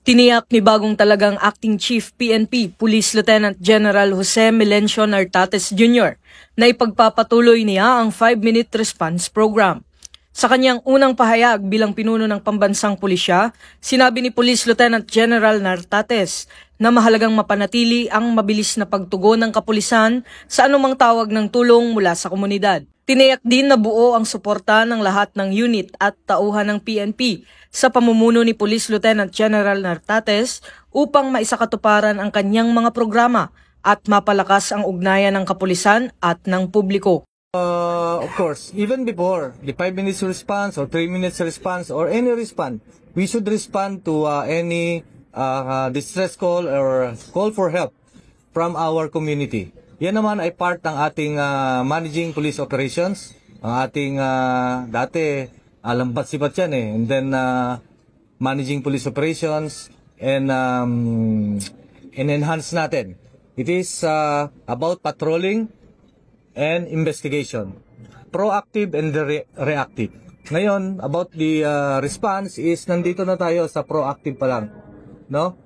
Tiniyak ni bagong talagang Acting Chief PNP, Police Lieutenant General Jose Melencio Nartates Jr. na ipagpapatuloy niya ang 5-minute response program. Sa kanyang unang pahayag bilang pinuno ng pambansang pulisya, sinabi ni Police Lieutenant General Nartates na mahalagang mapanatili ang mabilis na pagtugon ng kapulisan sa anumang tawag ng tulong mula sa komunidad. Tiniyak din na buo ang suporta ng lahat ng unit at tauhan ng PNP sa pamumuno ni Police Lieutenant General Nartates upang maisakatuparan ang kanyang mga programa at mapalakas ang ugnayan ng kapulisan at ng publiko. Of course, even before the 5 minutes response or 3 minutes response or any response, we should respond to any distress call or call for help from our community. Yan naman ay part ng ating managing police operations. Ang ating dati lambat-sipat yan eh. And then managing police operations and enhance natin. It is about patrolling and investigation. Proactive and reactive. Ngayon, about the response is nandito na tayo sa proactive pa lang. No?